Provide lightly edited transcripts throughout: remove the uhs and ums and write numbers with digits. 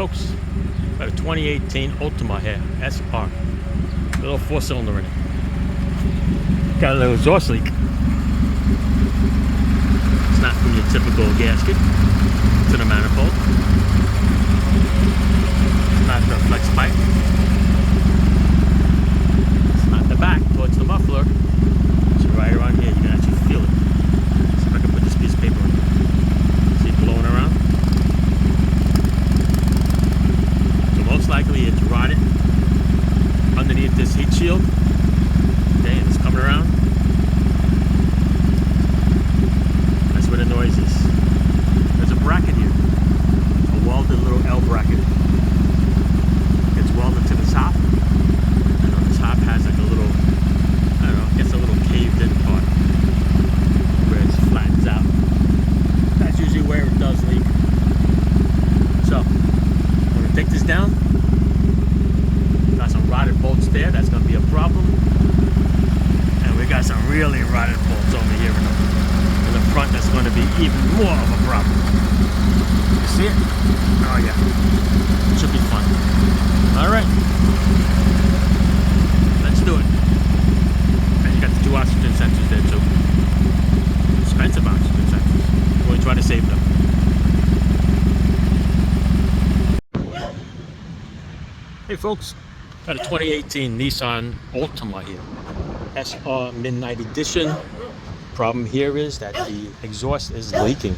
folks, got a 2018 Altima here, SR. A little 4-cylinder in it. Got a little exhaust leak. It's not from your typical gasket. It's in a manifold. It's not the flex pipe. It's not the back towards the muffler. It's right around here. You can actually feel it. See if I can put this piece of paper in. See it blowing around? Most likely it's rotted underneath this heat shield. Okay, and it's coming around. That's where the noise is. There's a bracket here, a welded little L bracket. It's welded to the top, and on the top has like a little, I don't know, I guess a little caved in part where it flattens out. That's usually where it does leak. So I'm gonna take this down. Got some rotted bolts there, that's going to be a problem. And we got some really rotted bolts over here in the front, that's going to be even more of a problem. You see it? Oh yeah. It should be fun. Alright. Let's do it. And you got the 2 oxygen sensors there too. Expensive oxygen sensors. We're going to try to save them. Hey folks. Got a 2018 Nissan Altima here, SR Midnight Edition. Problem here is that the exhaust is leaking.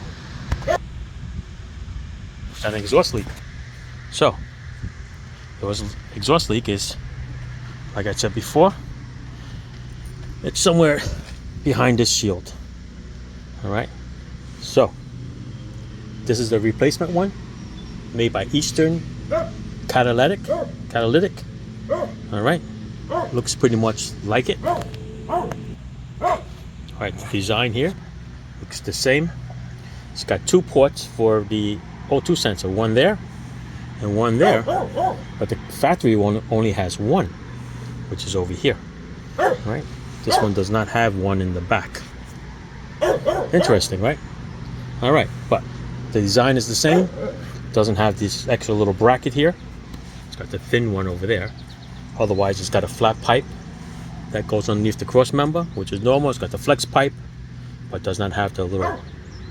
It's an exhaust leak. So, the exhaust leak is, like I said before, it's somewhere behind this shield. Alright, so this is the replacement one, made by Eastern Catalytic. All right, looks pretty much like it. All right, the design here looks the same. It's got 2 ports for the O2 sensor, one there and one there, but the factory one only has one, which is over here. All right, this one does not have one in the back. Interesting, right? All right, but the design is the same. Doesn't have this extra little bracket here. It's got the thin one over there. Otherwise, it's got a flat pipe that goes underneath the cross member, which is normal. It's got the flex pipe, but does not have the little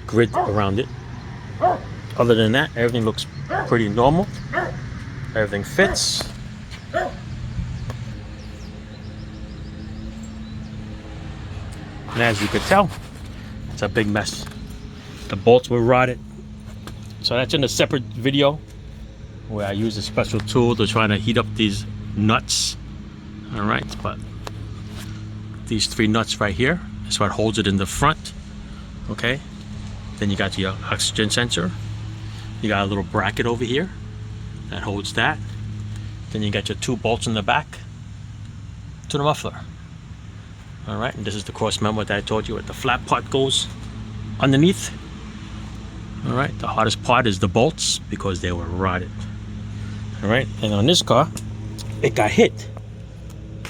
grid around it. Other than that, everything looks pretty normal. Everything fits. And as you could tell, it's a big mess. The bolts were rotted. So that's in a separate video where I use a special tool to try to heat up these nuts. All right, but these 3 nuts right here is what holds it in the front. Okay, then you got your oxygen sensor. You got a little bracket over here that holds that. Then you got your 2 bolts in the back to the muffler. All right, and this is the cross member that I told you where the flat part goes underneath. All right, the hardest part is the bolts because they were rotted. All right, and on this car, it got hit,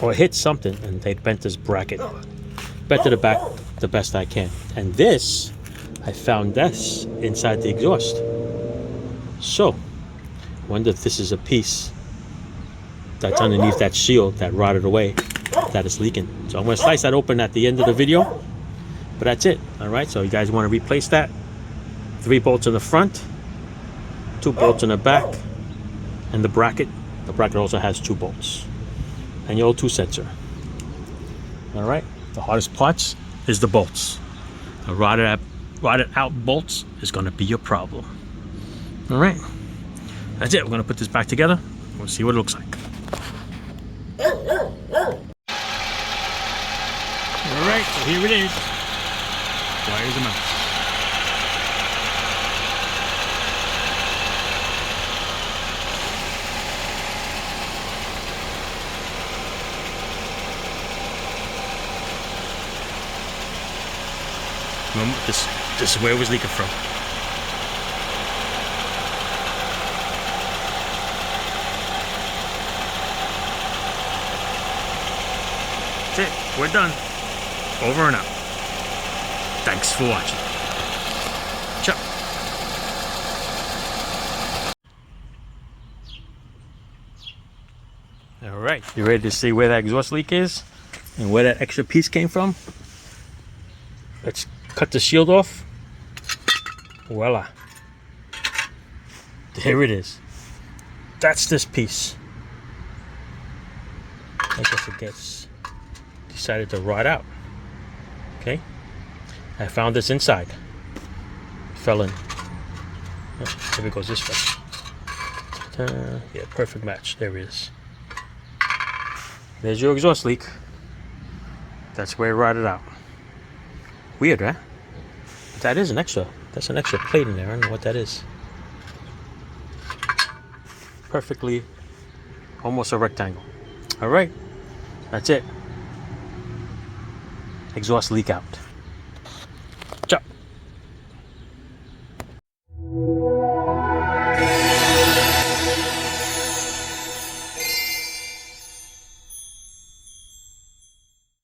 or hit something, and they bent this bracket. Bent to the back the best I can. And this, I found this inside the exhaust. So, I wonder if this is a piece that's underneath that shield that rotted away, that is leaking. So I'm going to slice that open at the end of the video. But that's it. All right, so you guys want to replace that. 3 bolts in the front, 2 bolts in the back, and the bracket. The bracket also has 2 bolts. And your O2 sensor. All right, the hardest parts is the bolts. The rotted out bolts is going to be your problem. All right, that's it. We're going to put this back together. We'll see what it looks like. All right, so here it is. Wires them out. This is where it was leaking from. That's it. We're done. Over and out. Thanks for watching. Ciao. All right, you ready to see where that exhaust leak is and where that extra piece came from? Let's cut the shield off. Voila. There it is. That's this piece. I guess it gets decided to rot out. Okay. I found this inside. Fell in. Oh, maybe it goes this way. Yeah, perfect match. There it is. There's your exhaust leak. That's where it rotted out. Weird, right? That is an extra. That's an extra plate in there. I don't know what that is. Perfectly, almost a rectangle. All right, that's it. Exhaust leak out.